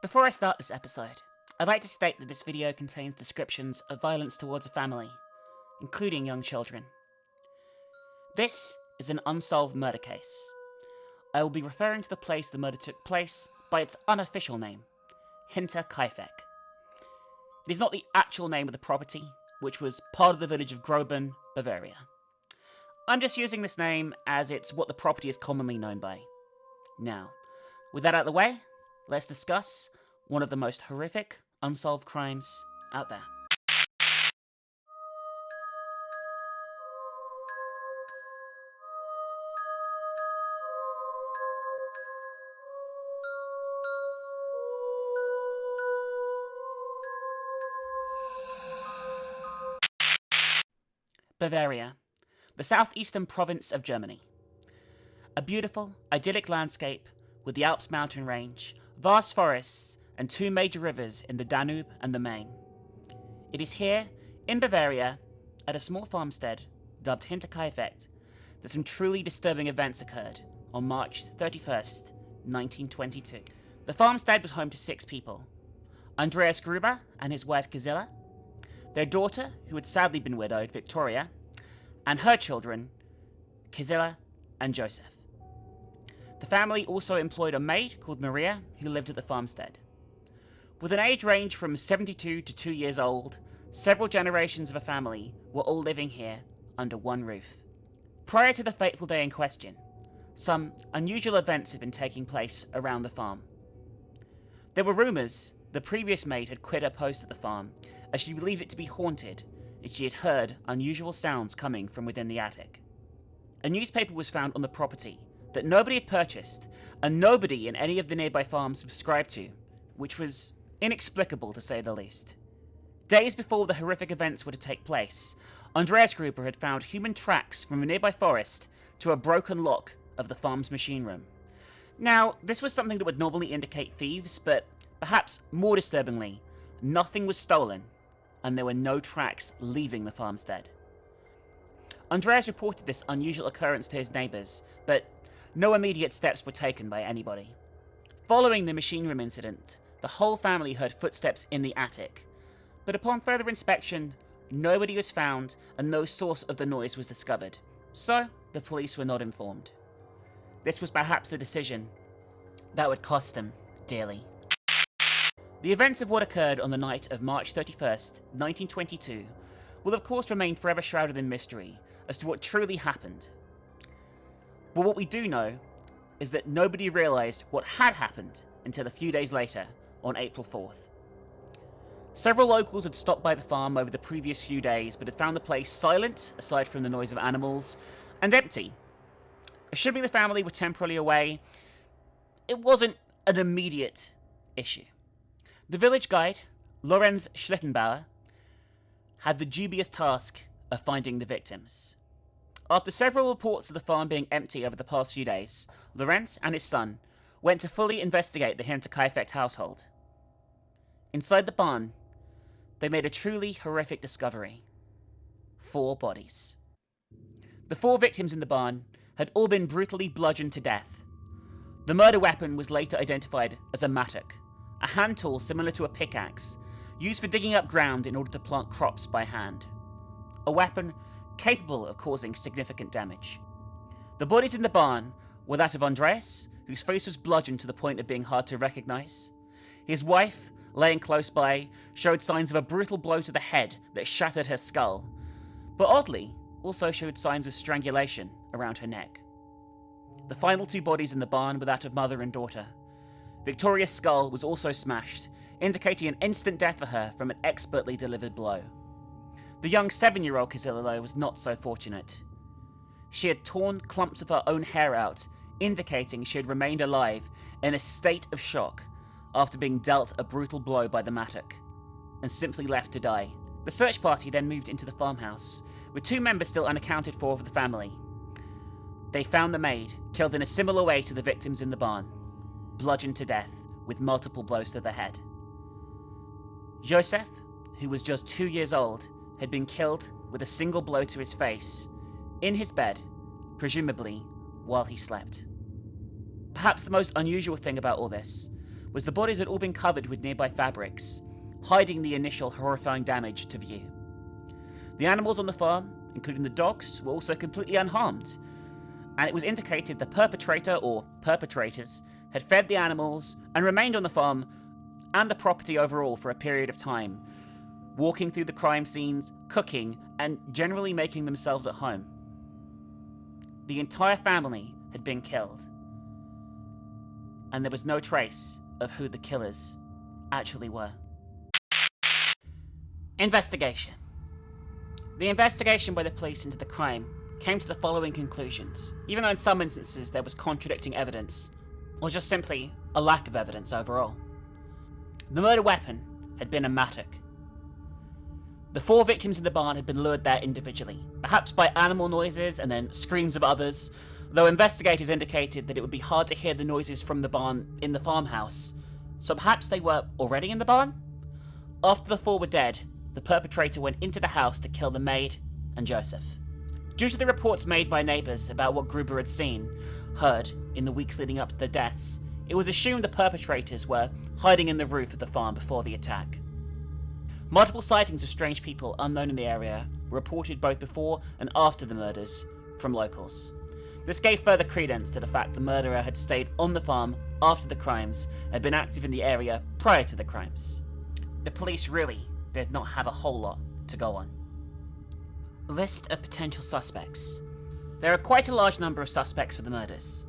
Before I start this episode, I'd like to state that this video contains descriptions of violence towards a family, including young children. This is an unsolved murder case. I will be referring to the place the murder took place by its unofficial name, Hinterkaifeck. It is not the actual name of the property, which was part of the village of Groben, Bavaria. I'm just using this name as it's what the property is commonly known by. Now, with that out of the way, let's discuss one of the most horrific unsolved crimes out there. Bavaria, the southeastern province of Germany. A beautiful, idyllic landscape with the Alps mountain range, vast forests, and two major rivers in the Danube and the Main. It is here, in Bavaria, at a small farmstead dubbed Hinterkaifeck, that some truly disturbing events occurred on March 31st, 1922. The farmstead was home to 6 people: Andreas Gruber and his wife Gisela, their daughter, who had sadly been widowed, Victoria, and her children, Gisela and Joseph. The family also employed a maid called Maria, who lived at the farmstead. With an age range from 72 to 2 years old, several generations of a family were all living here under one roof. Prior to the fateful day in question, some unusual events had been taking place around the farm. There were rumours the previous maid had quit her post at the farm as she believed it to be haunted, and she had heard unusual sounds coming from within the attic. A newspaper was found on the property that nobody had purchased, and nobody in any of the nearby farms subscribed to, which was inexplicable to say the least. Days before the horrific events were to take place, Andreas Gruber had found human tracks from a nearby forest to a broken lock of the farm's machine room. Now, this was something that would normally indicate thieves, but perhaps more disturbingly, nothing was stolen, and there were no tracks leaving the farmstead. Andreas reported this unusual occurrence to his neighbours, but no immediate steps were taken by anybody. Following the machine room incident, the whole family heard footsteps in the attic, but upon further inspection, nobody was found and no source of the noise was discovered, so the police were not informed. This was perhaps a decision that would cost them dearly. The events of what occurred on the night of March 31st, 1922, will of course remain forever shrouded in mystery as to what truly happened. But what we do know is that nobody realised what had happened until a few days later, on April 4th. Several locals had stopped by the farm over the previous few days, but had found the place silent, aside from the noise of animals, and empty. Assuming the family were temporarily away, it wasn't an immediate issue. The village guide, Lorenz Schlittenbauer, had the dubious task of finding the victims. After several reports of the farm being empty over the past few days, Lorenz and his son went to fully investigate the Hinterkaifeck household. Inside the barn, they made a truly horrific discovery: 4 bodies. The 4 victims in the barn had all been brutally bludgeoned to death. The murder weapon was later identified as a mattock, a hand tool similar to a pickaxe, used for digging up ground in order to plant crops by hand. A weapon capable of causing significant damage. The bodies in the barn were that of Andreas, whose face was bludgeoned to the point of being hard to recognise. His wife, laying close by, showed signs of a brutal blow to the head that shattered her skull, but oddly also showed signs of strangulation around her neck. The final 2 bodies in the barn were that of mother and daughter. Victoria's skull was also smashed, indicating an instant death for her from an expertly delivered blow. The young 7-year-old Gisela was not so fortunate. She had torn clumps of her own hair out, indicating she had remained alive in a state of shock after being dealt a brutal blow by the mattock, and simply left to die. The search party then moved into the farmhouse, with 2 members still unaccounted for of the family. They found the maid, killed in a similar way to the victims in the barn, bludgeoned to death with multiple blows to the head. Joseph, who was just 2 years old, had been killed with a single blow to his face, in his bed, presumably while he slept. Perhaps the most unusual thing about all this was the bodies had all been covered with nearby fabrics, hiding the initial horrifying damage to view. The animals on the farm, including the dogs, were also completely unharmed, and it was indicated the perpetrator or perpetrators had fed the animals and remained on the farm and the property overall for a period of time, walking through the crime scenes, cooking, and generally making themselves at home. The entire family had been killed, and there was no trace of who the killers actually were. Investigation. The investigation by the police into the crime came to the following conclusions, even though in some instances there was contradicting evidence, or just simply a lack of evidence overall. The murder weapon had been a mattock. The 4 victims in the barn had been lured there individually, perhaps by animal noises and then screams of others, though investigators indicated that it would be hard to hear the noises from the barn in the farmhouse, so perhaps they were already in the barn? After the 4 were dead, the perpetrator went into the house to kill the maid and Joseph. Due to the reports made by neighbours about what Gruber had heard in the weeks leading up to the deaths, it was assumed the perpetrators were hiding in the roof of the farm before the attack. Multiple sightings of strange people unknown in the area were reported both before and after the murders from locals. This gave further credence to the fact the murderer had stayed on the farm after the crimes and had been active in the area prior to the crimes. The police really did not have a whole lot to go on. List of potential suspects. There are quite a large number of suspects for the murders.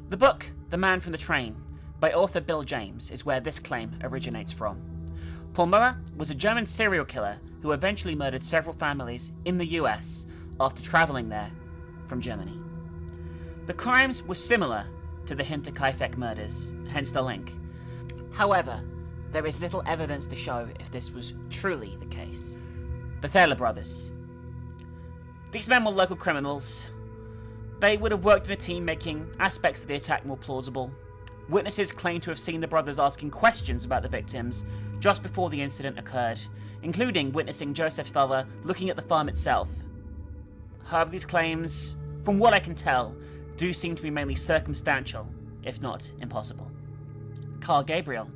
The book, The Man from the Train, by author Bill James, is where this claim originates from. Paul Muller was a German serial killer who eventually murdered several families in the US after travelling there from Germany. The crimes were similar to the Hinterkaifeck murders, hence the link. However, there is little evidence to show if this was truly the case. The Thaler brothers. These men were local criminals. They would have worked in a team, making aspects of the attack more plausible. Witnesses claim to have seen the brothers asking questions about the victims just before the incident occurred, including witnessing Joseph Thaler looking at the farm itself. However, these claims, from what I can tell, do seem to be mainly circumstantial, if not impossible. Carl Gabriel.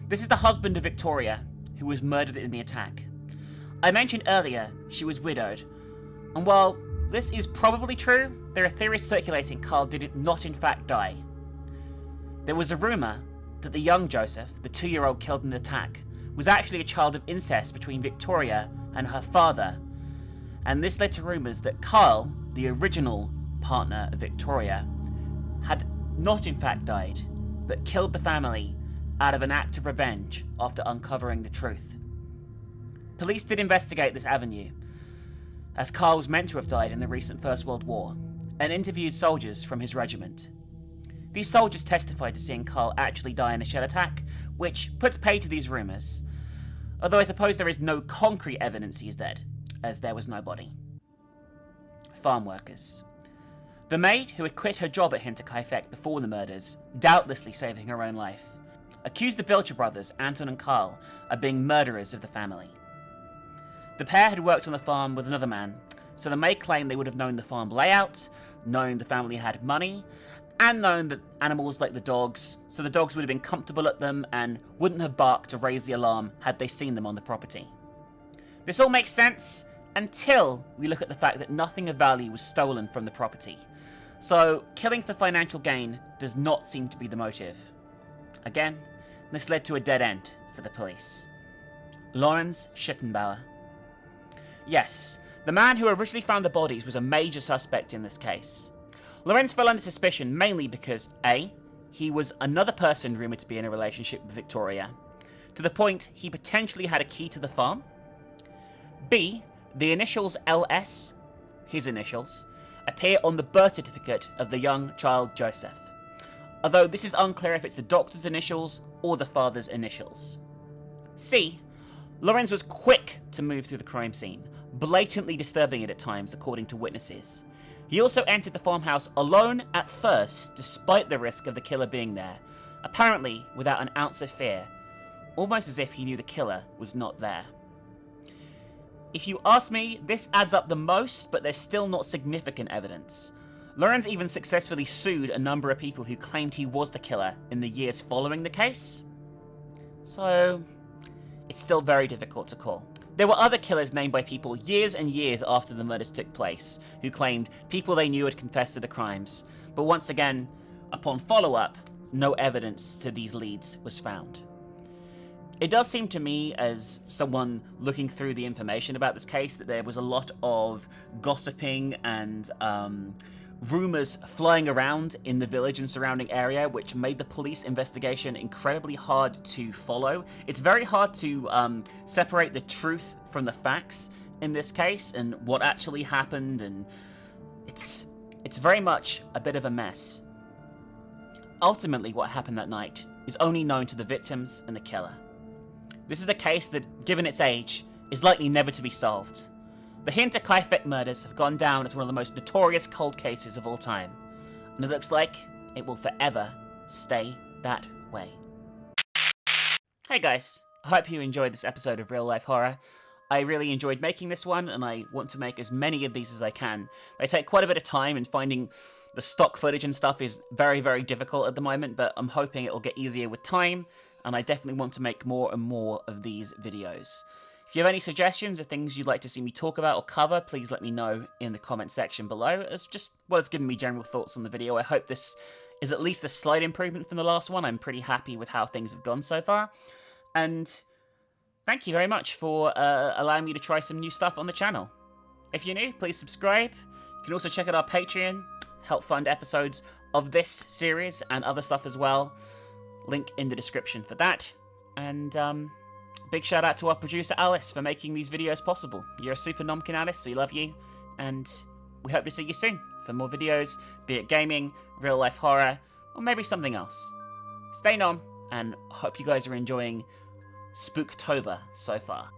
This is the husband of Victoria, who was murdered in the attack. I mentioned earlier she was widowed, and while this is probably true, there are theories circulating Carl did not in fact die. There was a rumour that the young Joseph, the 2-year-old killed in the attack, was actually a child of incest between Victoria and her father, and this led to rumours that Carl, the original partner of Victoria, had not in fact died, but killed the family out of an act of revenge after uncovering the truth. Police did investigate this avenue, as Carl was meant to have died in the recent First World War, and interviewed soldiers from his regiment. These soldiers testified to seeing Carl actually die in a shell attack, which puts pay to these rumours, although I suppose there is no concrete evidence he is dead, as there was no body. Farm workers. The maid, who had quit her job at Hinterkaifeck before the murders, doubtlessly saving her own life, accused the Bilcher brothers, Anton and Karl, of being murderers of the family. The pair had worked on the farm with another man, so the maid claimed they would have known the farm layout, known the family had money, and known that animals like the dogs, so the dogs would have been comfortable at them and wouldn't have barked to raise the alarm had they seen them on the property. This all makes sense until we look at the fact that nothing of value was stolen from the property, so killing for financial gain does not seem to be the motive. Again, this led to a dead end for the police. Lorenz Schittenbauer. Yes, the man who originally found the bodies was a major suspect in this case. Lorenz fell under suspicion mainly because A, he was another person rumoured to be in a relationship with Victoria, to the point he potentially had a key to the farm. B, the initials LS, his initials, appear on the birth certificate of the young child Joseph, although this is unclear if it's the doctor's initials or the father's initials. C, Lorenz was quick to move through the crime scene, blatantly disturbing it at times according to witnesses. He also entered the farmhouse alone at first, despite the risk of the killer being there, apparently without an ounce of fear, almost as if he knew the killer was not there. If you ask me, this adds up the most, but there's still not significant evidence. Lorenz even successfully sued a number of people who claimed he was the killer in the years following the case. So, it's still very difficult to call. There were other killers named by people years and years after the murders took place, who claimed people they knew had confessed to the crimes, but once again, upon follow-up, no evidence to these leads was found. It does seem to me, as someone looking through the information about this case, that there was a lot of gossiping and rumors flying around in the village and surrounding area, which made the police investigation incredibly hard to follow. It's very hard to separate the truth from the facts in this case and what actually happened, and it's very much a bit of a mess. Ultimately, what happened that night is only known to the victims and the killer. This is a case that, given its age, is likely never to be solved. The Hinterkaifeck murders have gone down as one of the most notorious cold cases of all time, and it looks like it will forever stay that way. Hey guys, I hope you enjoyed this episode of Real Life Horror. I really enjoyed making this one, and I want to make as many of these as I can. They take quite a bit of time, and finding the stock footage and stuff is very, very difficult at the moment, but I'm hoping it'll get easier with time, and I definitely want to make more and more of these videos. If you have any suggestions or things you'd like to see me talk about or cover, please let me know in the comment section below, as just well as giving me general thoughts on the video. I hope this is at least a slight improvement from the last one. I'm pretty happy with how things have gone so far, and thank you very much for allowing me to try some new stuff on the channel. If you're new, please subscribe. You can also check out our Patreon, help fund episodes of this series and other stuff as well. Link in the description for that. And big shout out to our producer Alice for making these videos possible. You're a super nomkin, Alice, so we love you. And we hope to see you soon for more videos, be it gaming, real life horror, or maybe something else. Stay nom, and hope you guys are enjoying Spooktober so far.